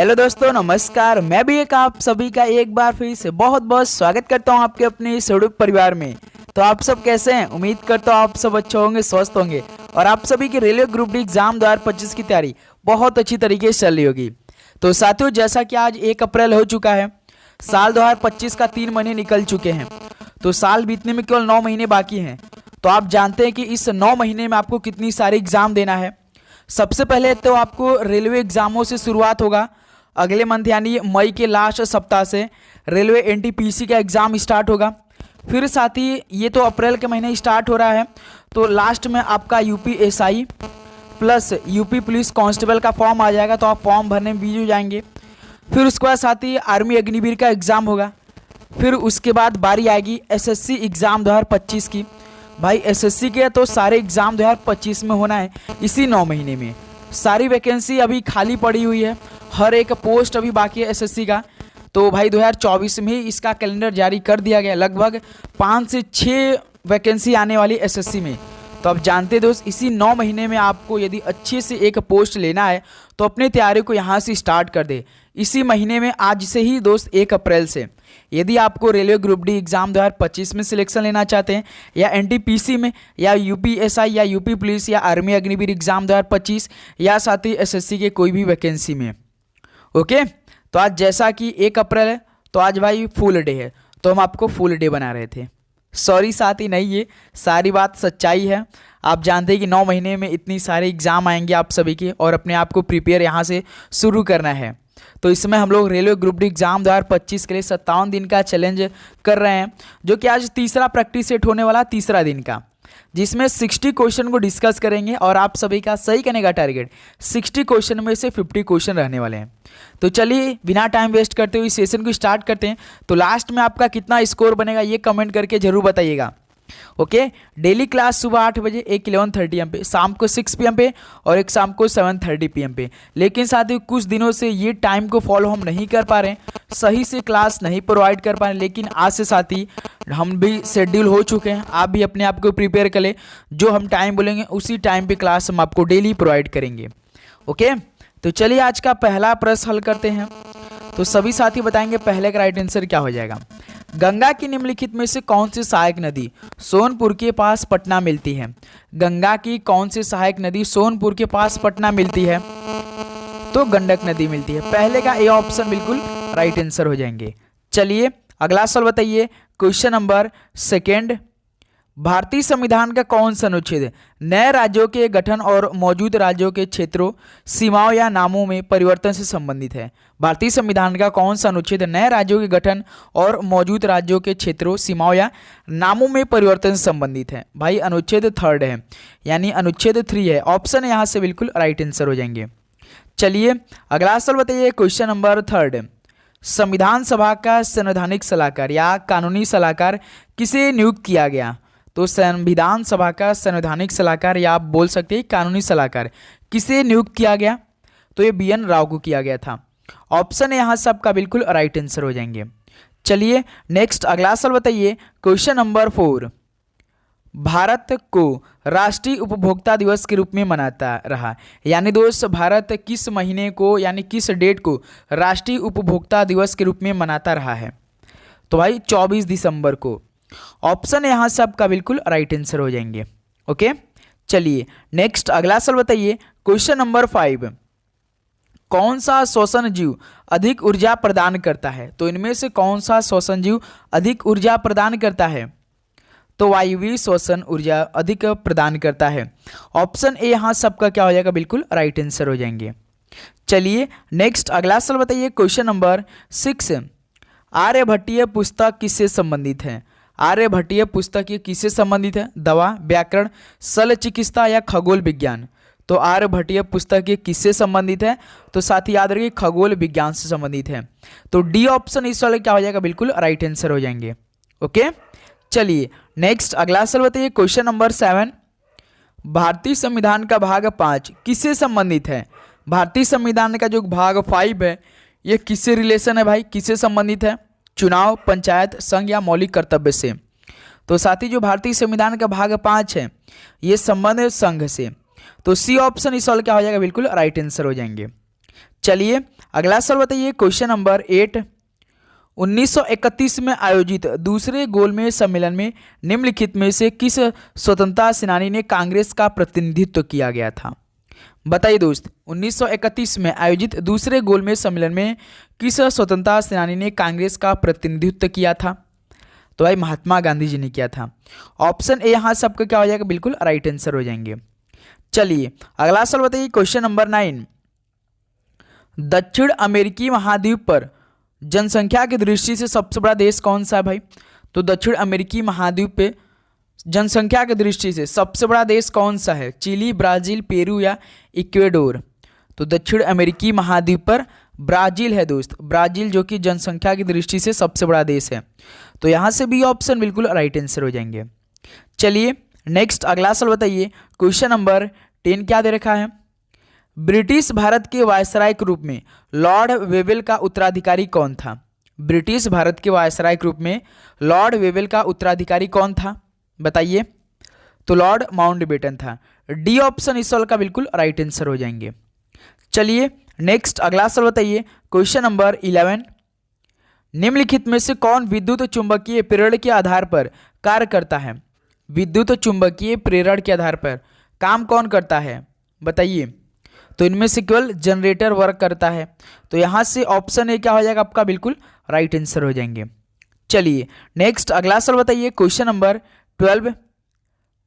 Hello दोस्तों, नमस्कार। मैं भी आप सभी का एक बार फिर से बहुत बहुत स्वागत करता हूं आपके अपने इस यूट्यूब परिवार में। तो आप सब कैसे हैं? उम्मीद करता हूं आप सब अच्छे होंगे, स्वस्थ होंगे और आप सभी की रेलवे ग्रुप डी एग्जाम 2025 की तैयारी बहुत अच्छी तरीके से चल रही होगी। तो साथियों, जैसा कि आज 1 अप्रैल हो चुका है, साल 2025 का 3 महीने निकल चुके हैं। तो साल बीतने में केवल 9 महीने बाकी हैं। तो आप जानते हैं कि इस 9 महीने में आपको कितनी सारी एग्जाम देना है। सबसे पहले तो आपको रेलवे एग्जामों से शुरुआत होगा। अगले मंथ यानी मई के लास्ट सप्ताह से रेलवे एनटीपीसी का एग्ज़ाम स्टार्ट होगा। फिर साथ ही ये तो अप्रैल के महीने स्टार्ट हो रहा है, तो लास्ट में आपका UPSI plus UP police constable का फॉर्म आ जाएगा, तो आप फॉर्म भरने में बिजी हो जाएंगे। फिर उसके बाद साथ ही आर्मी अग्निवीर का एग्ज़ाम होगा। फिर उसके बाद बारी आएगी एसएससी एग्ज़ाम 2025 की। भाई एसएससी के तो सारे एग्ज़ाम 2025 में होना है। इसी 9 महीने में सारी वैकेंसी अभी खाली पड़ी हुई है, हर एक पोस्ट अभी बाकी है एसएससी का। तो भाई 2024 में ही इसका कैलेंडर जारी कर दिया गया। लगभग 5 से 6 वैकेंसी आने वाली एसएससी में। तो आप जानते दोस्त, इसी 9 महीने में आपको यदि अच्छे से एक पोस्ट लेना है तो अपनी तैयारी को यहाँ से स्टार्ट कर दे। इसी महीने में आज से ही दोस्त 1 अप्रैल से यदि आपको रेलवे ग्रुप डी एग्ज़ाम 2025 में सिलेक्शन लेना चाहते हैं, या एनटीपीसी में, या यूपीएसआई, या यूपी पुलिस, या आर्मी अग्निवीर एग्ज़ाम 2025, या साथ ही एसएससी के कोई भी वैकेंसी में। ओके, तो आज जैसा कि 1 अप्रैल है, तो आज भाई फुल डे है, तो हम आपको फुल डे बना रहे थे। सॉरी साथी, नहीं, ये सारी बात सच्चाई है। आप जानते हैं कि 9 महीने में इतनी सारे एग्ज़ाम आएंगे आप सभी के, और अपने आप को प्रिपेयर यहाँ से शुरू करना है। तो इसमें हम लोग रेलवे ग्रुप डी एग्ज़ाम 2025 के लिए 57 दिन का चैलेंज कर रहे हैं, जो कि आज तीसरा प्रैक्टिस सेट होने वाला, तीसरा दिन का, जिसमें 60 क्वेश्चन को डिस्कस करेंगे। और आप सभी का सही करने का टारगेट 60 क्वेश्चन में से 50 क्वेश्चन रहने वाले हैं। तो चलिए बिना टाइम वेस्ट करते हुए इस सेशन को स्टार्ट करते हैं। तो लास्ट में आपका कितना स्कोर बनेगा ये कमेंट करके जरूर बताइएगा। ओके, डेली क्लास सुबह 8 बजे, एक 11:30 AM पे, शाम को 6 PM पे, और एक शाम को 7:30 PM पे। लेकिन साथ ही कुछ दिनों से ये टाइम को फॉलो हम नहीं कर पा रहे हैं, सही से क्लास नहीं प्रोवाइड कर पा रहे हैं। लेकिन आज से साथ ही हम भी शेड्यूल हो चुके हैं। आप भी अपने आप को प्रिपेयर कर ले, जो हम टाइम बोलेंगे उसी टाइम पे क्लास हम आपको डेली प्रोवाइड करेंगे। ओके, तो चलिए आज का पहला प्रश्न हल करते हैं। तो सभी साथी बताएंगे पहले का राइट आंसर क्या हो जाएगा। गंगा की निम्नलिखित में से कौन सी सहायक नदी सोनपुर के पास पटना मिलती है? गंगा की कौन सी सहायक नदी सोनपुर के पास पटना मिलती है? तो गंडक नदी मिलती है। पहले का ए ऑप्शन बिल्कुल राइट आंसर हो जाएंगे। चलिए अगला सवाल बताइए, क्वेश्चन नंबर 2। भारतीय संविधान का कौन सा अनुच्छेद नए राज्यों के गठन और मौजूद राज्यों के क्षेत्रों, सीमाओं या नामों में परिवर्तन से संबंधित है? भारतीय संविधान का कौन सा अनुच्छेद नए राज्यों के गठन और मौजूद राज्यों के क्षेत्रों, सीमाओं या नामों में परिवर्तन से संबंधित है? भाई अनुच्छेद 3 है, यानी अनुच्छेद 3 है। ऑप्शन यहाँ से बिल्कुल राइट आंसर हो जाएंगे। चलिए अगला सवाल बताइए, क्वेश्चन नंबर 3। संविधान सभा का संवैधानिक सलाहकार या कानूनी सलाहकार किसे नियुक्त किया गया? तो संविधान सभा का संवैधानिक सलाहकार, या आप बोल सकते हैं कानूनी सलाहकार, किसे नियुक्त किया गया? तो ये BN राव को किया गया था। ऑप्शन यहाँ सबका बिल्कुल राइट आंसर हो जाएंगे। चलिए नेक्स्ट अगला सवाल बताइए, क्वेश्चन नंबर 4। भारत को राष्ट्रीय उपभोक्ता दिवस के रूप में मनाता रहा, यानी दोस्त भारत किस महीने को, यानी किस डेट को राष्ट्रीय उपभोक्ता दिवस के रूप में मनाता रहा है? तो भाई 24 दिसंबर को। ऑप्शन यहाँ सबका बिल्कुल राइट आंसर हो जाएंगे। ओके, चलिए नेक्स्ट अगला सवाल बताइए, क्वेश्चन नंबर 5। कौन सा श्वसन जीव अधिक ऊर्जा प्रदान करता है? तो इनमें से कौन सा श्वसन जीव अधिक ऊर्जा प्रदान करता है? तो वायवीय श्वसन ऊर्जा अधिक प्रदान करता है। ऑप्शन ए यहाँ सबका क्या हो जाएगा, बिल्कुल राइट आंसर हो जाएंगे। चलिए नेक्स्ट अगला सवाल बताइए, क्वेश्चन नंबर 6। आर्यभट्टीय पुस्तक किससे संबंधित है? आर्यभट्टीय पुस्तक ये किससे संबंधित है? दवा, व्याकरण, शल्य चिकित्सा या खगोल विज्ञान? तो आर्यभट्टीय पुस्तक ये किससे संबंधित है? तो साथ ही याद रखिए खगोल विज्ञान से संबंधित है। तो डी ऑप्शन इस वाले क्या हो जाएगा, बिल्कुल राइट आंसर हो जाएंगे। ओके, चलिए नेक्स्ट अगला सवाल बताइए, क्वेश्चन नंबर 7। भारतीय संविधान का भाग 5 किससे संबंधित है? भारतीय संविधान का जो भाग 5 है ये किससे रिलेशन है भाई, किससे संबंधित है? चुनाव, पंचायत, संघ या मौलिक कर्तव्य से? तो साथ ही जो भारतीय संविधान का भाग 5 है ये संबंध है संघ से। तो सी ऑप्शन इस सवाल क्या हो जाएगा, बिल्कुल राइट आंसर हो जाएंगे। चलिए अगला सवाल बताइए, क्वेश्चन नंबर 8। 1931 में आयोजित दूसरे गोलमेज सम्मेलन में निम्नलिखित में से किस स्वतंत्रता सेनानी ने कांग्रेस का प्रतिनिधित्व किया गया था? बताइए दोस्त, 1931 में आयोजित दूसरे गोलमेज सम्मेलन में किस स्वतंत्रता सेनानी ने कांग्रेस का प्रतिनिधित्व किया था? तो भाई महात्मा गांधी जी ने किया था। ऑप्शन ए यहाँ सबका क्या हो जाएगा, बिल्कुल राइट आंसर हो जाएंगे। चलिए अगला सवाल बताइए, क्वेश्चन नंबर 9। दक्षिण अमेरिकी महाद्वीप पर जनसंख्या की दृष्टि से सबसे बड़ा देश कौन सा है भाई? तो दक्षिण अमेरिकी महाद्वीप पे जनसंख्या की दृष्टि से सबसे बड़ा देश कौन सा है? चिली, ब्राजील, पेरू या इक्वेडोर? तो दक्षिण अमेरिकी महाद्वीप पर ब्राजील है दोस्त, ब्राजील जो कि जनसंख्या की दृष्टि से सबसे बड़ा देश है। तो यहाँ से बी ऑप्शन बिल्कुल राइट आंसर हो जाएंगे। चलिए नेक्स्ट अगला सवाल बताइए, क्वेश्चन नंबर 10 क्या दे रखा है? ब्रिटिश भारत के वायसराय के रूप में लॉर्ड वेवेल का उत्तराधिकारी कौन था? ब्रिटिश भारत के वायसराय के रूप में लॉर्ड वेवेल का उत्तराधिकारी कौन था? बताइए। तो लॉर्ड माउंटबेटन था। डी ऑप्शन इस सवाल का बिल्कुल राइट आंसर हो जाएंगे। चलिए नेक्स्ट अगला सवाल बताइए, क्वेश्चन नंबर 11। निम्नलिखित में से कौन विद्युत चुंबकीय प्रेरण के आधार पर कार्य करता है? विद्युत चुंबकीय प्रेरण के आधार पर काम कौन करता है? बताइए। तो इनमें से केवल जनरेटर वर्क करता है। तो यहाँ से ऑप्शन ए क्या हो जाएगा आपका, बिल्कुल राइट आंसर हो जाएंगे। चलिए नेक्स्ट अगला सवाल बताइए, क्वेश्चन नंबर 12।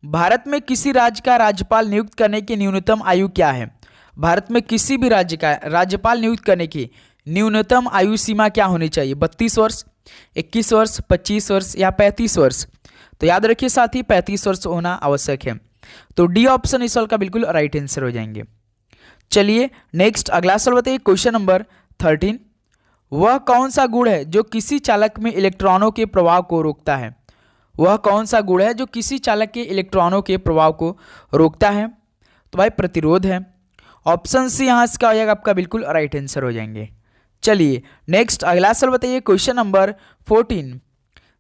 भारत में किसी राज्य का राज्यपाल नियुक्त करने की न्यूनतम आयु क्या है? भारत में किसी भी राज्य का राज्यपाल नियुक्त करने की न्यूनतम आयु सीमा क्या होनी चाहिए? 32 वर्ष, 21 वर्ष, 25 वर्ष या 35 वर्ष? तो याद रखिए साथी 35 वर्ष होना आवश्यक है। तो डी ऑप्शन इस सवाल का बिल्कुल राइट आंसर हो जाएंगे। चलिए नेक्स्ट अगला सवाल बताइए, क्वेश्चन नंबर 13। वह कौन सा गुण है जो किसी चालक में इलेक्ट्रॉनों के प्रवाह को रोकता है? वह कौन सा गुण है जो किसी चालक के इलेक्ट्रॉनों के प्रवाह को रोकता है? तो भाई प्रतिरोध है। ऑप्शन सी यहाँ से क्या हो जाएगा आपका, बिल्कुल राइट आंसर हो जाएंगे। चलिए नेक्स्ट अगला सवाल बताइए, क्वेश्चन नंबर 14।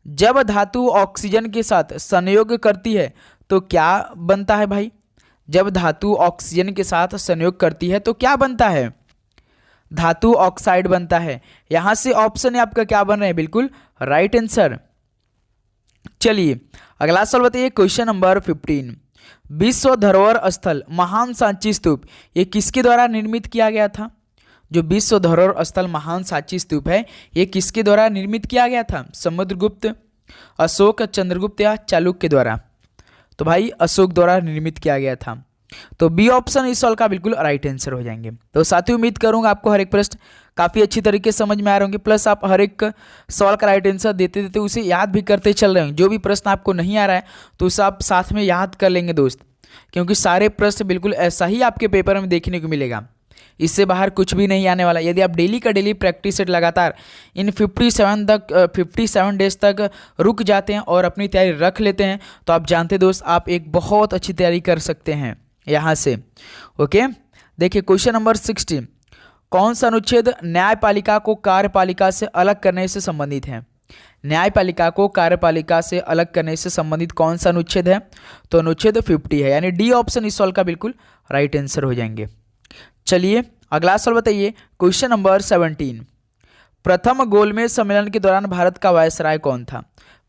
जब धातु ऑक्सीजन के साथ संयोग करती है तो क्या बनता है भाई? जब धातु ऑक्सीजन के साथ संयोग करती है तो क्या बनता है? धातु ऑक्साइड बनता है। यहां से ऑप्शन है आपका क्या बन रहा है, बिल्कुल राइट आंसर। चलिए अगला सवाल बताइए, क्वेश्चन नंबर 15। विश्व धरोहर स्थल महान सांची स्तूप ये किसके द्वारा निर्मित किया गया था? जो विश्व धरोहर स्थल महान सांची स्तूप है ये किसके द्वारा निर्मित किया गया था? समुद्रगुप्त, अशोक, चंद्रगुप्त या चालुक्य द्वारा? तो भाई अशोक द्वारा निर्मित किया गया था। तो बी ऑप्शन इस सवाल का बिल्कुल राइट आंसर हो जाएंगे। तो साथियों उम्मीद करूंगा आपको हर एक प्रश्न काफ़ी अच्छी तरीके से समझ में आ रहे होंगे, प्लस आप हर एक सवाल का राइट आंसर देते देते उसे याद भी करते चल रहे होंगे। जो भी प्रश्न आपको नहीं आ रहा है तो उसे आप साथ में याद कर लेंगे दोस्त, क्योंकि सारे प्रश्न बिल्कुल ऐसा ही आपके पेपर में देखने को मिलेगा। इससे बाहर कुछ भी नहीं आने वाला। यदि आप डेली का डेली प्रैक्टिस सेट लगातार इन 57 डेज तक रुक जाते हैं और अपनी तैयारी रख लेते हैं तो आप जानते दोस्त आप एक बहुत अच्छी तैयारी कर सकते हैं यहाँ से। ओके देखिए क्वेश्चन नंबर 16। कौन सा अनुच्छेद न्यायपालिका को कार्यपालिका से अलग करने से संबंधित है? न्यायपालिका को कार्यपालिका से अलग करने से संबंधित कौन सा अनुच्छेद है? तो अनुच्छेद 50 है, यानी डी ऑप्शन इस सवाल का बिल्कुल राइट आंसर हो जाएंगे। चलिए अगला सवाल बताइए, क्वेश्चन नंबर 17। प्रथम गोलमेज सम्मेलन के दौरान भारत का वायसराय कौन था?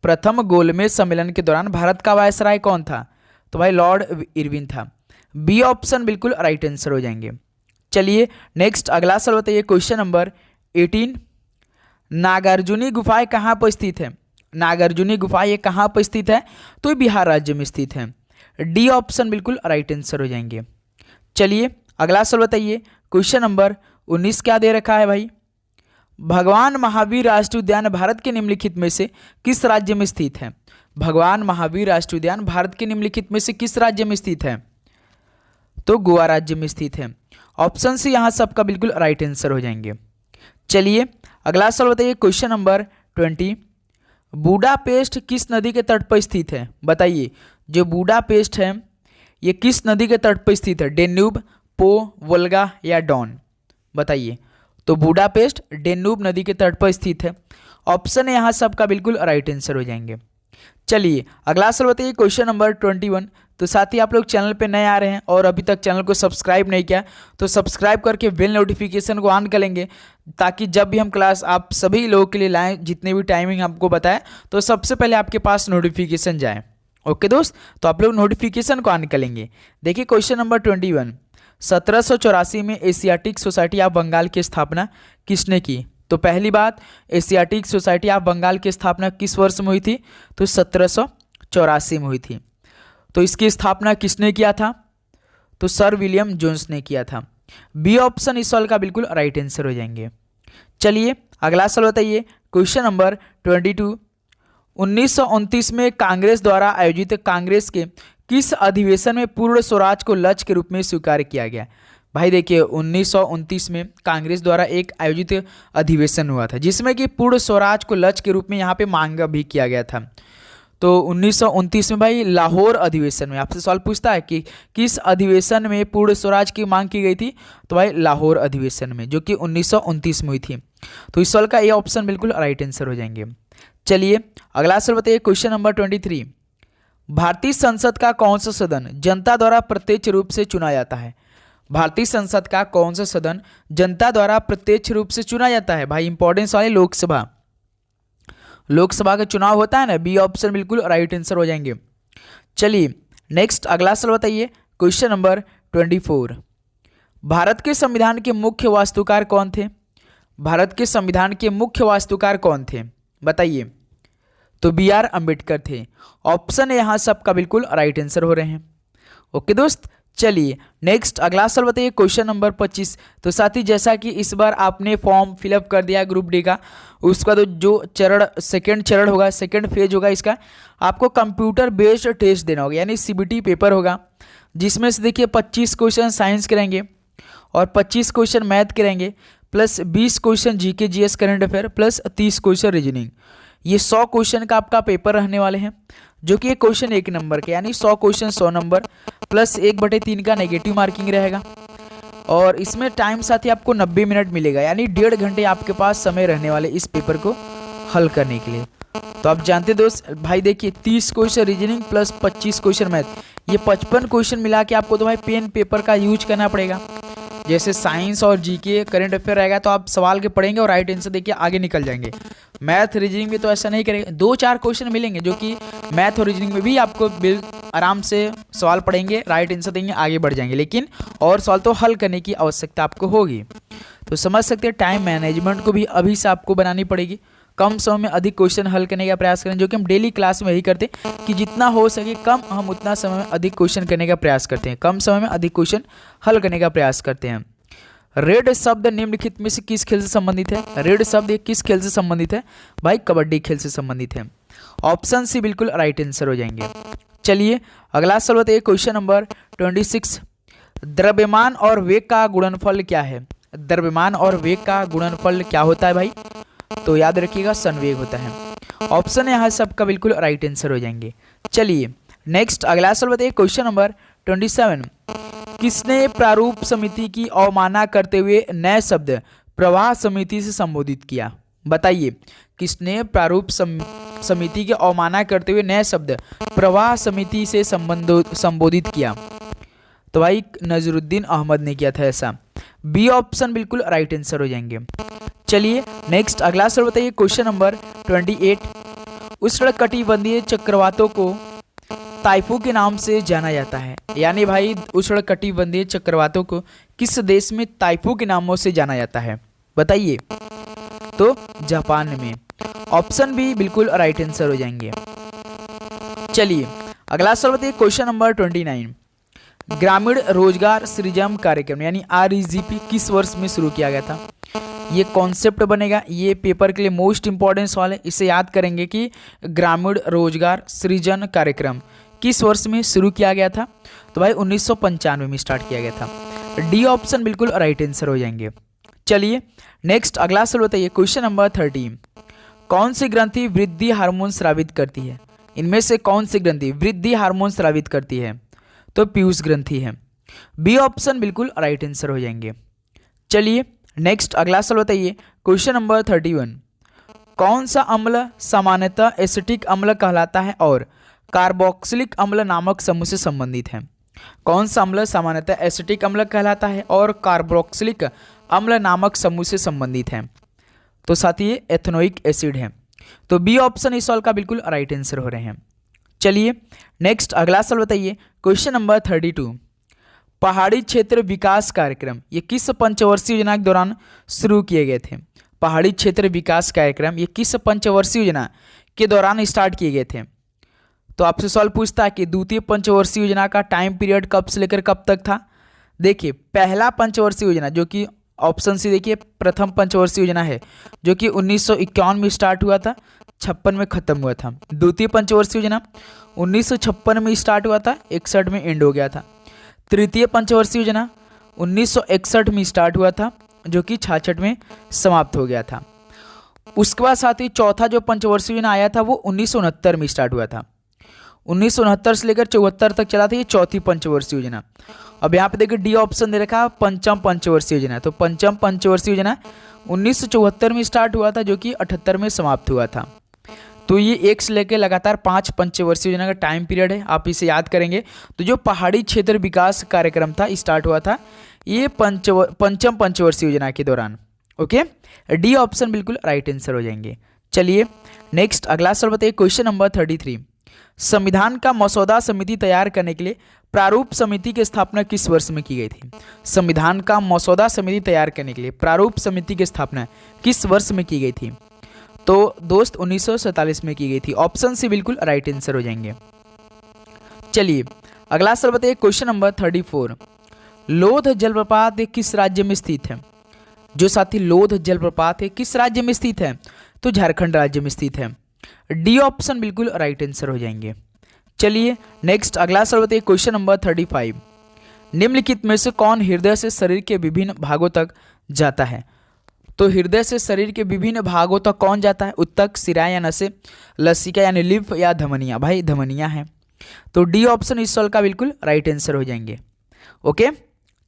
प्रथम गोलमेज सम्मेलन के दौरान भारत का वायसराय कौन था? तो भाई लॉर्ड इरविन था। बी ऑप्शन बिल्कुल राइट आंसर हो जाएंगे। चलिए नेक्स्ट अगला सवाल बताइए, क्वेश्चन नंबर 18। नागार्जुनी गुफाएं कहाँ पर स्थित है? नागार्जुनी गुफा ये कहाँ पर स्थित है? तो ये बिहार राज्य में स्थित है। डी ऑप्शन बिल्कुल राइट आंसर हो जाएंगे। चलिए अगला सवाल बताइए, क्वेश्चन नंबर 19 क्या दे रखा है भाई? भगवान महावीर राष्ट्रीय उद्यान भारत के निम्नलिखित में से किस राज्य में स्थित है? भगवान महावीर राष्ट्रीय उद्यान भारत के निम्नलिखित में से किस राज्य में स्थित है? तो गोवा राज्य में स्थित है। ऑप्शन से यहाँ सबका बिल्कुल राइट आंसर हो जाएंगे। चलिए अगला सवाल बताइए, क्वेश्चन नंबर 20। बुडापेस्ट किस नदी के तट पर स्थित है? बताइए जो बुडापेस्ट है ये किस नदी के तट पर स्थित है? डेन्यूब, पो, वोल्गा या डॉन? बताइए। तो बुडापेस्ट डेन्यूब नदी के तट पर स्थित है। ऑप्शन है यहाँ सबका बिल्कुल राइट आंसर हो जाएंगे। चलिए अगला सवाल बताइए, क्वेश्चन नंबर 21। तो साथ ही आप लोग चैनल पे नए आ रहे हैं और अभी तक चैनल को सब्सक्राइब नहीं किया तो सब्सक्राइब करके बेल नोटिफिकेशन को ऑन कर लेंगे, ताकि जब भी हम क्लास आप सभी लोगों के लिए लाएं, जितने भी टाइमिंग आपको बताएं, तो सबसे पहले आपके पास नोटिफिकेशन जाए। ओके दोस्त, तो आप लोग नोटिफिकेशन को ऑन कर लेंगे। देखिए क्वेश्चन नंबर 21, 1784 में एशियाटिक सोसाइटी ऑफ बंगाल की स्थापना किसने की? तो पहली बात, एशियाटिक सोसाइटी ऑफ बंगाल की स्थापना किस वर्ष में हुई थी? तो 1784 में हुई थी। तो इसकी स्थापना किसने किया था? तो सर विलियम जोन्स ने किया था। बी ऑप्शन इस सवाल का बिल्कुल राइट आंसर हो जाएंगे। चलिए अगला सवाल बताइए, क्वेश्चन नंबर 22, 1929 में कांग्रेस द्वारा आयोजित कांग्रेस के किस अधिवेशन में पूर्ण स्वराज को लक्ष्य के रूप में स्वीकार किया गया? भाई देखिए 1929 में कांग्रेस द्वारा एक आयोजित अधिवेशन हुआ था जिसमें कि पूर्ण स्वराज को लक्ष्य के रूप में यहाँ पे मांग भी किया गया था। तो 1929 में भाई लाहौर अधिवेशन में आपसे सवाल पूछता है कि किस अधिवेशन में पूर्ण स्वराज की मांग की गई थी? तो भाई लाहौर अधिवेशन में, जो कि 1929 में हुई थी। तो इस सवाल का ये ऑप्शन बिल्कुल राइट आंसर हो जाएंगे। चलिए अगला सवाल बताइए, क्वेश्चन नंबर 23, भारतीय संसद का कौन सा सदन जनता द्वारा प्रत्यक्ष रूप से चुना जाता है? भारतीय संसद का कौन सा सदन जनता द्वारा प्रत्यक्ष रूप से चुना जाता है? भाई इंपॉर्टेंस वाले लोकसभा, लोकसभा का चुनाव होता है ना। बी ऑप्शन बिल्कुल राइट आंसर हो जाएंगे। चलिए नेक्स्ट अगला सवाल बताइए, क्वेश्चन नंबर 24, भारत के संविधान के मुख्य वास्तुकार कौन थे? भारत के संविधान के मुख्य वास्तुकार कौन थे बताइए? तो बी आर अम्बेडकर थे। ऑप्शन यहाँ सबका बिल्कुल राइट आंसर हो रहे हैं। ओके दोस्त, चलिए नेक्स्ट अगला सवाल बताइए, क्वेश्चन नंबर 25। तो साथ ही जैसा कि इस बार आपने फॉर्म फिलअप कर दिया ग्रुप डी का, उसका तो जो चरण सेकेंड चरण होगा, सेकेंड फेज होगा इसका, आपको कंप्यूटर बेस्ड टेस्ट देना होगा, यानी सीबीटी पेपर होगा, जिसमें से देखिए 25 क्वेश्चन साइंस करेंगे और 25 क्वेश्चन मैथ करेंगे, plus 20 question GK GS current affair, plus 30 question reasoning. ये 100 क्वेश्चन का आपका पेपर रहने वाले हैं, जो कि एक क्वेश्चन 1 नंबर के, यानी 100 क्वेश्चन 100 नंबर, प्लस 1/3 का नेगेटिव मार्किंग रहेगा। और इसमें टाइम साथ ही आपको 90 मिनट मिलेगा, यानी 1.5 घंटे आपके पास समय रहने वाले इस पेपर को हल करने के लिए। तो आप जानते दोस्त भाई देखिए 30 question reasoning plus 25 question math, ये 55 क्वेश्चन मिला के आपको तो भाई पेन पेपर का यूज करना पड़ेगा। जैसे साइंस और जीके करंट अफेयर रहेगा तो आप सवाल के पढ़ेंगे और राइट आंसर देखिए आगे निकल जाएंगे। मैथ रीजनिंग में तो ऐसा नहीं करेंगे, 2-4 क्वेश्चन मिलेंगे जो कि मैथ और रीजनिंग में भी आपको आराम से सवाल पढ़ेंगे, राइट आंसर देंगे, आगे बढ़ जाएंगे, लेकिन और सवाल तो हल करने की आवश्यकता आपको होगी। तो समझ सकते हैं टाइम मैनेजमेंट को भी अभी से आपको बनानी पड़ेगी। कम समय में अधिक क्वेश्चन हल करने का प्रयास करें, जो कि हम डेली क्लास में यही करते हैं कि जितना हो सके कम हम उतना समय में अधिक क्वेश्चन करने का प्रयास करते हैं, कम समय में अधिक क्वेश्चन हल करने का प्रयास करते हैं। रेड शब्द निम्नलिखित में से किस खेल से संबंधित है? रेड शब्द ये किस खेल से संबंधित है? भाई कबड्डी खेल से संबंधित है। ऑप्शन सी बिल्कुल राइट आंसर हो जाएंगे। चलिए अगला सवाल बताइए, क्वेश्चन नंबर 26, द्रव्यमान और वेग का गुणनफल क्या है? द्रव्यमान और वेग का गुणनफल क्या होता है भाई? तो याद रखिएगा संवेग होता है। ऑप्शन यहाँ सबका बिल्कुल राइट आंसर हो जाएंगे। चलिए नेक्स्ट अगला सवाल बताइए, क्वेश्चन नंबर 27, किसने प्रारूप समिति की अवमानना करते हुए नए शब्द प्रवाह समिति से संबोधित किया? बताइए किसने प्रारूप समिति की अवमानना करते हुए नए शब्द प्रवाह समिति से संबोधित किया? तो भाई नजरुद्दीन अहमद ने किया था ऐसा। बी ऑप्शन बिल्कुल राइट आंसर हो जाएंगे। चलिए नेक्स्ट अगला सवाल बताइए, क्वेश्चन नंबर 28, उष्णकटिबंधीय चक्रवातों को ताइफू के नाम से जाना जाता है, यानी भाई उष्णकटिबंधीय चक्रवातों को किस देश में ताइफू के नामों से जाना जाता है बताइए? तो जापान में। ऑप्शन बी बिल्कुल राइट आंसर हो जाएंगे। चलिए अगला सवाल बताइए, क्वेश्चन नंबर 29, ग्रामीण रोजगार सृजन कार्यक्रम यानी REGP किस वर्ष में शुरू किया गया था? ये कॉन्सेप्ट बनेगा, ये पेपर के लिए मोस्ट इंपॉर्टेंट सवाल है। इसे याद करेंगे कि ग्रामीण रोजगार सृजन कार्यक्रम किस वर्ष में शुरू किया गया था? तो भाई 1995 में स्टार्ट किया गया था। डी ऑप्शन बिल्कुल राइट आंसर हो जाएंगे। चलिए नेक्स्ट अगला सवाल बताइए, क्वेश्चन नंबर 30, कौन सी ग्रंथि वृद्धि हार्मोन स्रावित करती है? इनमें से कौन सी ग्रंथि वृद्धि हार्मोन स्रावित करती है? तो पीयूष ग्रंथि है। बी ऑप्शन बिल्कुल राइट आंसर हो जाएंगे। चलिए नेक्स्ट अगला सवाल बताइए, क्वेश्चन नंबर 31, कौन सा अम्ल सामान्यतः एसिटिक अम्ल कहलाता है और कार्बोक्सिलिक अम्ल नामक समूह से संबंधित है। कौन सा अम्ल सामान्यतः एसिटिक अम्ल कहलाता है और कार्बोक्सिलिक अम्ल नामक समूह से संबंधित है? तो साथी ये एथेनोइक एसिड है। तो बी ऑप्शन इस सवाल का बिल्कुल राइट आंसर हो रहे हैं। चलिए नेक्स्ट अगला सवाल बताइए, क्वेश्चन नंबर 32। पहाड़ी क्षेत्र विकास कार्यक्रम ये किस पंचवर्षीय योजना के दौरान शुरू किए गए थे? पहाड़ी क्षेत्र विकास कार्यक्रम ये किस पंचवर्षीय योजना के दौरान स्टार्ट किए गए थे? तो आपसे सवाल पूछता है कि द्वितीय पंचवर्षीय योजना का टाइम पीरियड कब से लेकर कब तक था? देखिए पहला पंचवर्षीय योजना जो कि ऑप्शन सी देखिए प्रथम पंचवर्षीय योजना है जो कि 1951 में स्टार्ट हुआ था, 56 में खत्म हुआ था। द्वितीय पंचवर्षीय योजना 1956 में स्टार्ट हुआ था, 61 में एंड हो गया था। तृतीय पंचवर्षीय योजना 1961 में स्टार्ट हुआ था जो कि 66 में समाप्त हो गया था। उसके बाद साथ ही चौथा जो पंचवर्षीय योजना आया था वो 1969 में स्टार्ट हुआ था। 1969 से लेकर 74 तक चला था ये चौथी पंचवर्षीय योजना। अब यहाँ पे देखिए डी ऑप्शन दे रखा है पंचम पंचवर्षीय योजना। तो पंचम पंचवर्षीय योजना 1974 में स्टार्ट हुआ था जो कि 78 में समाप्त हुआ था। तो ये एक से लेकर लगातार 5 पंचवर्षीय योजना का टाइम पीरियड है, आप इसे याद करेंगे। तो जो पहाड़ी क्षेत्र विकास कार्यक्रम था स्टार्ट हुआ था ये पंचम पंचवर्षीय योजना के दौरान। ओके, डी ऑप्शन बिल्कुल राइट आंसर हो जाएंगे। चलिए नेक्स्ट अगला सवाल बताइए, क्वेश्चन नंबर 33। संविधान का मसौदा समिति तैयार करने के लिए प्रारूप समिति की स्थापना किस वर्ष में की गई थी? संविधान का मसौदा समिति तैयार करने के लिए प्रारूप समिति की स्थापना किस वर्ष में की गई थी? तो दोस्त 1947 में की गई थी। ऑप्शन सी बिल्कुल राइट आंसर हो जाएंगे। चलिए अगला सवाल बताइए, क्वेश्चन नंबर 34। लोध जलप्रपात किस राज्य में स्थित है? जो साथी लोध जलप्रपात है किस राज्य में स्थित है? तो झारखंड राज्य में स्थित है। डी ऑप्शन बिल्कुल राइट आंसर हो जाएंगे। चलिए नेक्स्ट अगला सवाल बताइए, क्वेश्चन नंबर 35। निम्नलिखित में से कौन हृदय से शरीर के विभिन्न भागों तक जाता है? तो हृदय से शरीर के विभिन्न भागों तक कौन जाता है? उत्तक, सिरा या नसें, लसिका यानी लिम्फ या धमनियां? भाई धमनियां हैं। तो डी ऑप्शन इस सवाल का बिल्कुल राइट आंसर हो जाएंगे। ओके,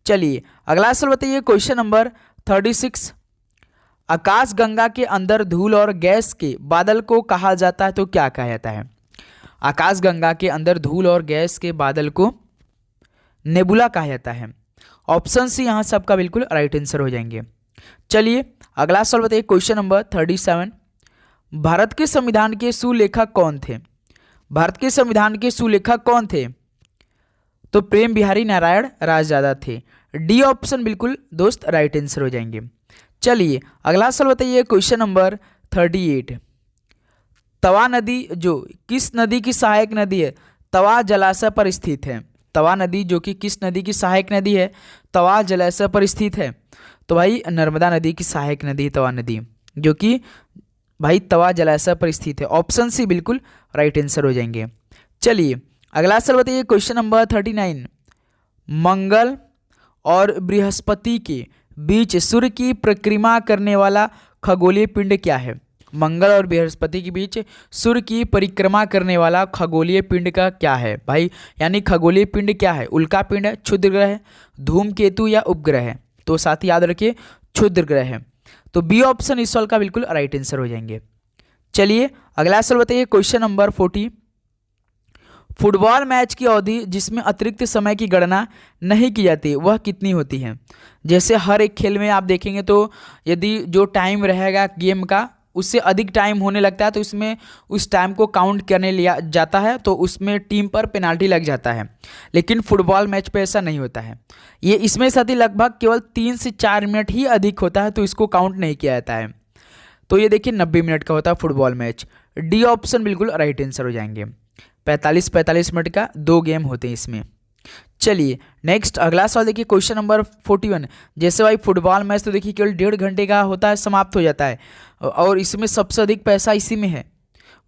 चलिए अगला सवाल बताइए, क्वेश्चन नंबर 36। आकाश गंगा के अंदर धूल और गैस के बादल को कहा जाता है तो क्या कहा जाता है? आकाश गंगा के अंदर धूल और गैस के बादल को नेबुला कहा जाता है। ऑप्शन सी यहाँ सबका बिल्कुल राइट आंसर हो जाएंगे। चलिए अगला सवाल बताइए, क्वेश्चन नंबर 37। भारत के संविधान के सुलेखक कौन थे? भारत के संविधान के सुलेखक कौन थे? तो प्रेम बिहारी नारायण राजदादा थे। डी ऑप्शन बिल्कुल दोस्त राइट आंसर हो जाएंगे। चलिए अगला सवाल बताइए, क्वेश्चन नंबर 38। तवा नदी जो किस नदी की सहायक नदी है? तवा जलाशय पर स्थित है। तवा नदी जो कि किस नदी की सहायक नदी है? तवा जलाशय पर स्थित है। तो भाई नर्मदा नदी की सहायक नदी तवा नदी जो कि भाई तवा जलाशय पर स्थित है। ऑप्शन सी बिल्कुल राइट आंसर हो जाएंगे। चलिए अगला सवाल बताइए, क्वेश्चन नंबर 39। मंगल और बृहस्पति के बीच सूर्य की परिक्रमा करने वाला खगोलीय पिंड क्या है? मंगल और बृहस्पति के बीच सूर्य की परिक्रमा करने वाला खगोलीय पिंड का क्या है? भाई यानी खगोलीय पिंड क्या है? उल्का पिंड है, क्षुद्र ग्रह है, धूमकेतु या उपग्रह है? तो साथ ही याद रखिए क्षुद्र ग्रह है। तो बी ऑप्शन इस सवाल का बिल्कुल राइट आंसर हो जाएंगे। चलिए अगला सवाल बताइए, क्वेश्चन नंबर 40। फुटबॉल मैच की अवधि जिसमें अतिरिक्त समय की गणना नहीं की जाती वह कितनी होती है? जैसे हर एक खेल में आप देखेंगे तो यदि जो टाइम रहेगा गेम का उससे अधिक टाइम होने लगता है तो इसमें उस टाइम को काउंट करने लिया जाता है, तो उसमें टीम पर पेनाल्टी लग जाता है। लेकिन फुटबॉल मैच पे ऐसा नहीं होता है। ये इसमें साथ ही लगभग केवल 3 से 4 मिनट ही अधिक होता है, तो इसको काउंट नहीं किया जाता है। तो ये देखिए 90 मिनट का होता है फुटबॉल मैच। डी ऑप्शन बिल्कुल राइट आंसर हो जाएंगे। 45 मिनट का 2 गेम होते हैं इसमें। चलिए नेक्स्ट अगला सवाल देखिए, क्वेश्चन नंबर 41। जैसे भाई फुटबॉल मैच तो देखिए केवल 1.5 घंटे का होता है, समाप्त हो जाता है और इसमें सबसे अधिक पैसा इसी में है।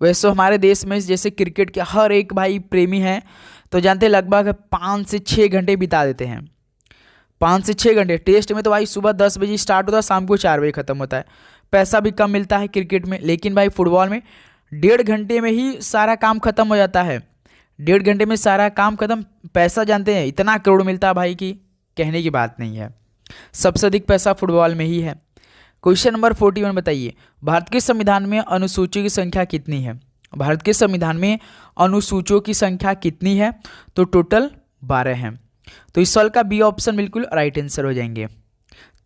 वैसे हमारे देश में जैसे क्रिकेट के हर एक भाई प्रेमी हैं तो जानते हैं लगभग 5 से 6 घंटे बिता देते हैं। 5 से 6 घंटे। टेस्ट में तो भाई सुबह 10 बजे स्टार्ट होता है, शाम को 4 बजे खत्म होता है। पैसा भी कम मिलता है क्रिकेट में, लेकिन भाई फुटबॉल में 1.5 घंटे में ही सारा काम खत्म हो जाता है। 1.5 घंटे में सारा काम खत्म। पैसा जानते हैं इतना करोड़ मिलता है भाई कि कहने की बात नहीं है। सबसे अधिक पैसा फुटबॉल में ही है। क्वेश्चन नंबर 41 बताइए, भारत के संविधान में अनुसूची की संख्या कितनी है? भारत के संविधान में अनुसूचियों की संख्या कितनी है? तो टोटल 12 है। तो इस सवाल का बी ऑप्शन बिल्कुल राइट आंसर हो जाएंगे।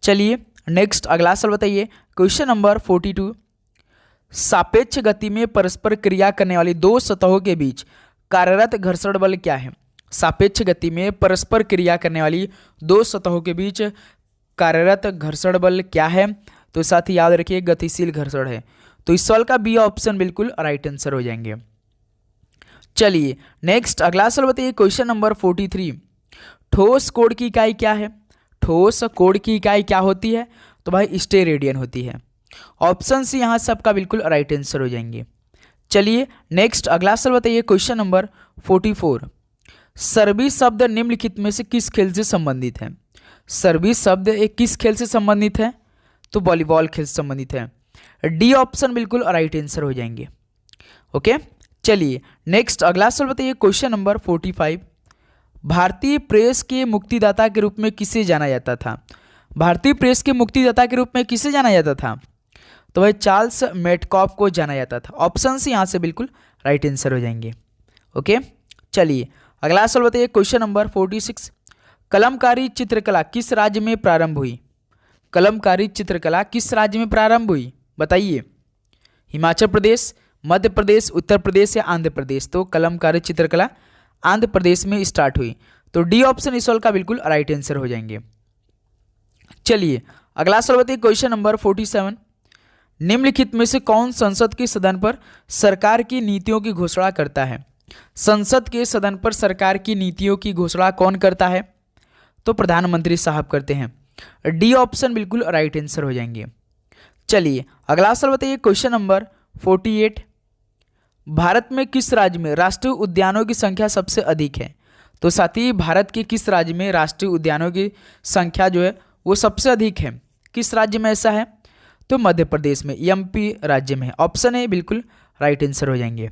चलिए नेक्स्ट अगला सवाल बताइए, क्वेश्चन नंबर 42। सापेक्ष गति में परस्पर क्रिया करने वाली दो सतहों के बीच कार्यरत घर्षण बल क्या है? सापेक्ष गति में परस्पर क्रिया करने वाली दो सतहों के बीच कार्यरत घर्षण बल क्या है? तो साथ ही याद रखिए गतिशील घर्षण है। तो इस सवाल का बी ऑप्शन बिल्कुल राइट आंसर हो जाएंगे। चलिए नेक्स्ट अगला सवाल बताइए, क्वेश्चन नंबर 43। ठोस कोण की इकाई क्या है? ठोस कोण की इकाई क्या होती है? तो भाई स्टेरेडियन होती है। ऑप्शन सी यहाँ सबका बिल्कुल राइट आंसर हो जाएंगे। चलिए नेक्स्ट अगला सवाल बताइए, क्वेश्चन नंबर 44। सर्बी शब्द निम्नलिखित में से किस खेल से संबंधित है? सर्बी शब्द एक किस खेल से संबंधित है? तो वॉलीबॉल खेल से संबंधित है। डी ऑप्शन बिल्कुल राइट आंसर हो जाएंगे। ओके चलिए नेक्स्ट अगला सवाल बताइए, क्वेश्चन नंबर 45। भारतीय प्रेस के मुक्तिदाता के रूप में किसे जाना जाता था? भारतीय प्रेस के मुक्तिदाता के रूप में किसे जाना जाता था? तो भाई चार्ल्स मेटकॉफ को जाना जाता था। ऑप्शन से यहाँ से बिल्कुल राइट आंसर हो जाएंगे। ओके चलिए अगला सवाल बताइए, क्वेश्चन नंबर 46। कलमकारी चित्रकला किस राज्य में प्रारंभ हुई? कलमकारी चित्रकला किस राज्य में प्रारंभ हुई बताइए? हिमाचल प्रदेश, मध्य प्रदेश, उत्तर प्रदेश या आंध्र प्रदेश? तो कलमकारी चित्रकला आंध्र प्रदेश में स्टार्ट हुई। तो डी ऑप्शन इस सवाल का बिल्कुल राइट आंसर हो जाएंगे। चलिए अगला सवाल बताइए, क्वेश्चन नंबर 47। निम्नलिखित में से कौन संसद के सदन पर सरकार की नीतियों की घोषणा करता है? संसद के सदन पर सरकार की नीतियों की घोषणा कौन करता है? तो प्रधानमंत्री साहब करते हैं। डी ऑप्शन बिल्कुल राइट आंसर हो जाएंगे। चलिए अगला सवाल बताइए, क्वेश्चन नंबर 48। भारत में किस राज्य में राष्ट्रीय उद्यानों की संख्या सबसे अधिक है? तो साथी भारत के किस राज्य में राष्ट्रीय उद्यानों की संख्या जो है वो सबसे अधिक है? किस राज्य में ऐसा है? तो मध्य प्रदेश में, एमपी राज्य में है। ऑप्शन ए बिल्कुल राइट आंसर हो जाएंगे।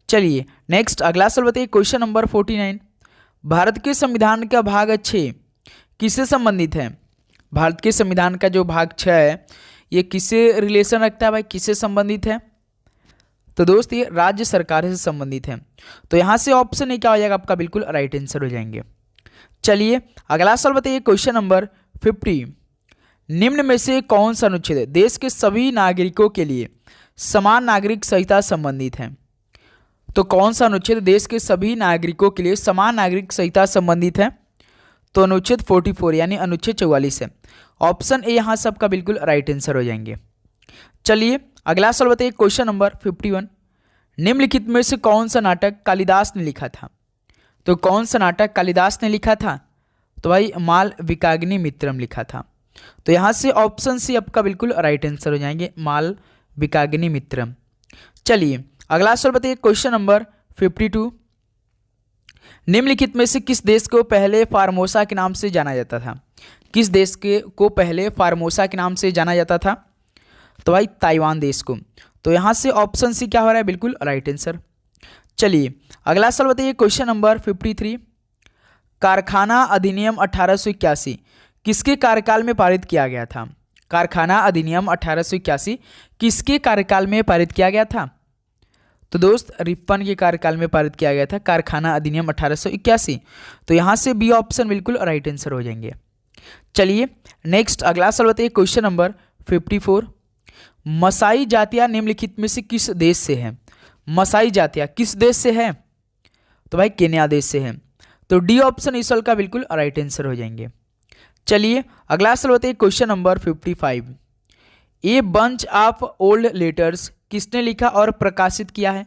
चलिए नेक्स्ट अगला सवाल बताइए, क्वेश्चन नंबर 49। भारत के संविधान का भाग 6 किससे संबंधित है? भारत के संविधान का जो भाग 6 है ये किससे रिलेशन रखता है भाई, किससे संबंधित है? तो दोस्त ये राज्य सरकार से संबंधित है। तो यहाँ से ऑप्शन ए क्या हो जाएगा आपका, बिल्कुल राइट आंसर हो जाएंगे। चलिए अगला सवाल बताइए, क्वेश्चन नंबर 50। निम्न में से कौन सा अनुच्छेद देश के सभी नागरिकों के लिए समान नागरिक संहिता संबंधित है? तो कौन सा अनुच्छेद देश के सभी नागरिकों के लिए समान नागरिक संहिता संबंधित है? तो अनुच्छेद 44 यानी अनुच्छेद 44 है। ऑप्शन ए यहाँ सबका बिल्कुल राइट आंसर हो जाएंगे। चलिए अगला सवाल बताइए, क्वेश्चन नंबर 51। निम्नलिखित में से कौन सा नाटक कालिदास ने लिखा था? तो कौन सा नाटक कालिदास ने लिखा था? तो भाई मालविकाग्नि मित्रम लिखा था। तो यहाँ से ऑप्शन सी आपका बिल्कुल राइट आंसर हो जाएंगे, मालविकाग्नि मित्रम। चलिए अगला सवाल बताइए, क्वेश्चन नंबर 52। निम्नलिखित में से किस देश को पहले फार्मोसा के नाम से जाना जाता था? किस देश को पहले फार्मोसा के नाम से जाना जाता था? तो भाई ताइवान देश को। तो यहाँ से ऑप्शन सी क्या हो रहा है, बिल्कुल राइट आंसर। चलिए अगला सवाल बताइए, क्वेश्चन नंबर 53। कारखाना अधिनियम 1881 किसके कार्यकाल में पारित किया गया था? कारखाना अधिनियम 1881 किसके कार्यकाल में पारित किया गया था? तो दोस्त रिपन के कार्यकाल में पारित किया गया था कारखाना अधिनियम 1881। तो यहाँ से बी ऑप्शन बिल्कुल राइट आंसर हो जाएंगे। चलिए नेक्स्ट अगला सवाल बताइए, क्वेश्चन नंबर 54। मसाई जातियाँ निम्नलिखित में से किस देश से है? मसाई जातियाँ किस देश से है? तो भाई केन्या देश से है। तो डी ऑप्शन इस सवाल का बिल्कुल राइट आंसर हो जाएंगे। चलिए अगला सवाल बताइए, question number 55। A bunch of old letters किसने लिखा और प्रकाशित किया है?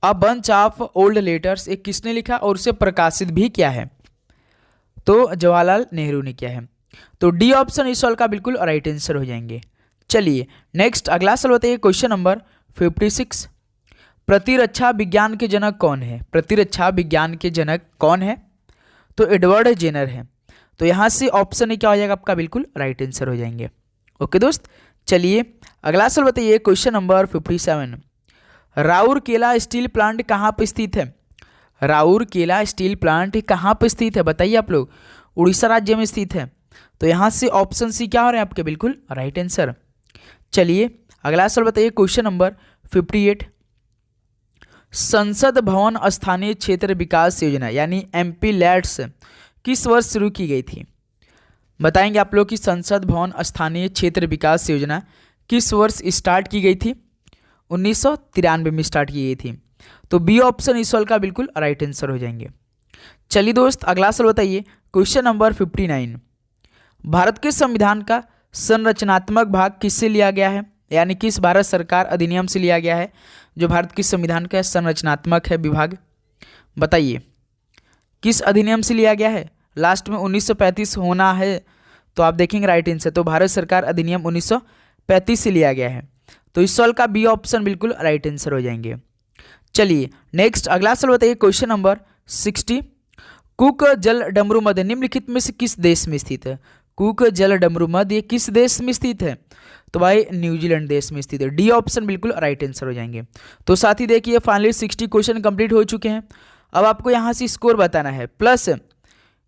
A bunch of old letters एक किसने लिखा और उसे प्रकाशित भी किया है? तो जवाहरलाल नेहरू ने किया है। तो डी ऑप्शन इस सवाल का बिल्कुल राइट आंसर हो जाएंगे। चलिए नेक्स्ट अगला सवाल बताइए, क्वेश्चन नंबर 56। प्रतिरक्षा विज्ञान के जनक कौन है? प्रतिरक्षा विज्ञान के जनक कौन है? तो एडवर्ड जेनर है। तो यहाँ से ऑप्शन क्या हो जाएगा आपका, बिल्कुल राइट आंसर हो जाएंगे। ओके दोस्त चलिए अगला सवाल बताइए, question number 57। Rourkela steel plant कहाँ पर स्थित है? राउरकेला स्टील प्लांट कहाँ पर स्थित है बताइए आप लोग? उड़ीसा राज्य में स्थित है। तो यहाँ से ऑप्शन सी क्या हो रहा है आपके, बिल्कुल राइट आंसर। चलिए अगला सवाल बताइए, क्वेश्चन नंबर 58। संसद भवन स्थानीय क्षेत्र विकास योजना यानी एमपी लैट्स किस वर्ष शुरू की गई थी? बताएंगे आप लोग कि संसद भवन स्थानीय क्षेत्र विकास योजना किस वर्ष स्टार्ट की गई थी? 1993 में स्टार्ट की गई थी। तो बी ऑप्शन इस सवाल का बिल्कुल राइट आंसर हो जाएंगे। चलिए दोस्त, अगला सवाल बताइए, क्वेश्चन नंबर 59। भारत के संविधान का संरचनात्मक भाग किससे लिया गया है, यानी किस भारत सरकार अधिनियम से लिया गया है जो भारत के संविधान का संरचनात्मक है विभाग? बताइए किस अधिनियम से लिया गया है? लास्ट में 1935 होना है, तो आप देखेंगे राइट आंसर। तो भारत सरकार अधिनियम 1935 से लिया गया है। तो इस सवाल का बी ऑप्शन बिल्कुल राइट आंसर हो जाएंगे। चलिए नेक्स्ट अगला सवाल बताइए, क्वेश्चन नंबर 60। कुक जल डमरू मध्य निम्नलिखित में से किस देश में स्थित है? कुक जल डमरू मध्य किस देश में स्थित है? तो भाई न्यूजीलैंड देश में स्थित है। डी ऑप्शन बिल्कुल राइट आंसर हो जाएंगे। तो साथ ही देखिए फाइनली 60 क्वेश्चन कंप्लीट हो चुके हैं। अब आपको यहाँ से स्कोर बताना है, प्लस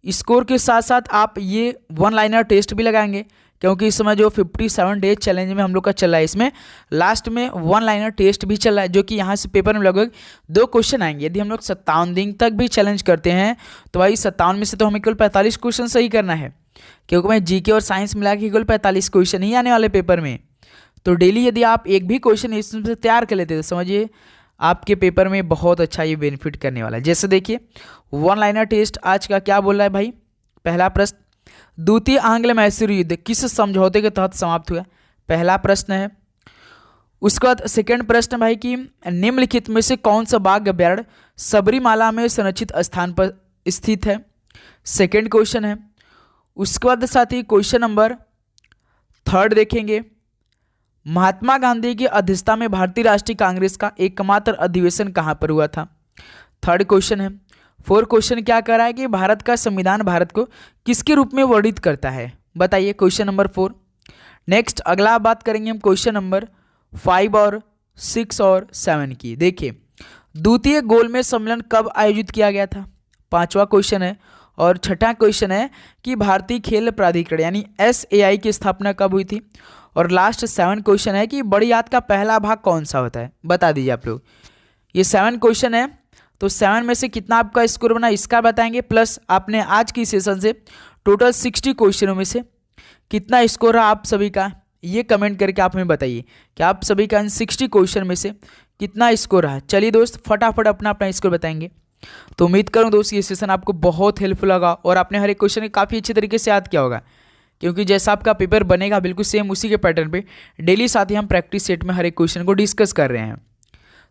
स्कोर के साथ साथ आप ये वन लाइनर टेस्ट भी लगाएंगे, क्योंकि इस समय जो 57 डेज चैलेंज में हम लोग का चल रहा है, इसमें लास्ट में वन लाइनर टेस्ट भी चल रहा है, जो कि यहाँ से पेपर में लगभग 2 क्वेश्चन आएंगे। यदि हम लोग 57 दिन तक भी चैलेंज करते हैं तो भाई 57 में से तो हमें केवल 45 क्वेश्चन सही करना है, क्योंकि मैं जीके और साइंस मिला के केवल 45 क्वेश्चन ही आने वाले पेपर में। तो डेली यदि आप एक भी क्वेश्चन इसमें तैयार कर लेते तो समझिए आपके पेपर में बहुत अच्छा ये बेनिफिट करने वाला है। जैसे देखिए वन लाइनर टेस्ट आज का क्या बोल रहा है भाई। पहला प्रश्न, द्वितीय आंग्ल मैसूर युद्ध किस समझौते के तहत समाप्त हुआ? पहला प्रश्न है। उसके बाद सेकंड प्रश्न भाई कि निम्नलिखित में से कौन सा बाघ अभ्यारण्य सबरीमाला में संरक्षित स्थान पर स्थित है? सेकंड क्वेश्चन है। उसके बाद साथ ही क्वेश्चन नंबर 3 देखेंगे, महात्मा गांधी की अध्यक्षता में भारतीय राष्ट्रीय कांग्रेस का एकमात्र अधिवेशन कहाँ पर हुआ था? थर्ड क्वेश्चन है। 4 क्वेश्चन क्या कर रहा है कि भारत का संविधान भारत को किसके रूप में वर्णित करता है? बताइए क्वेश्चन नंबर 4। नेक्स्ट अगला बात करेंगे हम क्वेश्चन नंबर 5 और 6 और 7 की। देखिए द्वितीय गोलमेज सम्मेलन कब आयोजित किया गया था? 5वां क्वेश्चन है। और छठा क्वेश्चन है कि भारतीय खेल प्राधिकरण यानी SAI की स्थापना कब हुई थी? और लास्ट 7 क्वेश्चन है कि बड़ी याद का पहला भाग कौन सा होता है? बता दीजिए आप लोग। ये 7 क्वेश्चन है, तो 7 में से कितना आपका स्कोर बना इसका बताएंगे, प्लस आपने आज की सेशन से टोटल 60 क्वेश्चनों में से कितना स्कोर रहा आप सभी का, ये कमेंट करके आप हमें बताइए कि आप सभी का इन 60 क्वेश्चन में से कितना स्कोर रहा। चलिए दोस्त फटाफट अपना अपना स्कोर बताएंगे। तो उम्मीद करूँ दोस्त ये सेशन आपको बहुत हेल्पफुल लगा और आपने हर एक क्वेश्चन काफ़ी अच्छे तरीके से याद किया होगा, क्योंकि जैसा आपका पेपर बनेगा बिल्कुल सेम उसी के पैटर्न पे डेली साथ ही हम प्रैक्टिस सेट में हर एक क्वेश्चन को डिस्कस कर रहे हैं।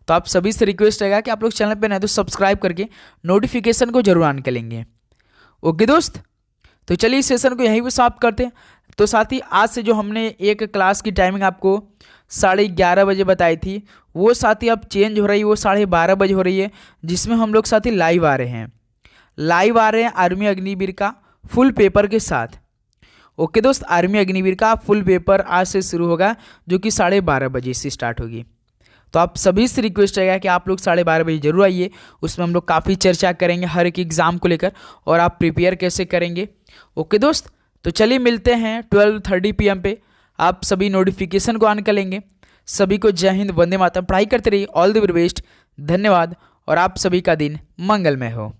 तो आप सभी से रिक्वेस्ट रहेगा कि आप लोग चैनल पे नए तो सब्सक्राइब करके नोटिफिकेशन को जरूर ऑन कर लेंगे। ओके दोस्त, तो चलिए इस सेशन को यहीं पे समाप्त करते हैं। तो साथ ही आज से जो हमने एक क्लास की टाइमिंग आपको 11:30 बजे बताई थी, वो साथ ही अब चेंज हो रही है, वो 12:30 बजे हो रही है, जिसमें हम लोग साथ ही लाइव आ रहे हैं आर्मी अग्निवीर का फुल पेपर के साथ। ओके दोस्त, आर्मी अग्निवीर का फुल पेपर आज से शुरू होगा, जो कि 12:30 बजे से स्टार्ट होगी। तो आप सभी से रिक्वेस्ट रहेगा कि आप लोग 12:30 बजे जरूर आइए। उसमें हम लोग काफ़ी चर्चा करेंगे हर एक एग्ज़ाम को लेकर और आप प्रिपेयर कैसे करेंगे। ओके दोस्त, तो चलिए मिलते हैं 12:30 PM पे। आप सभी नोटिफिकेशन को ऑन कर लेंगे। सभी को जय हिंद, वंदे मातरम। पढ़ाई करते रहिए। All the very best. धन्यवाद और आप सभी का दिन मंगलमय हो।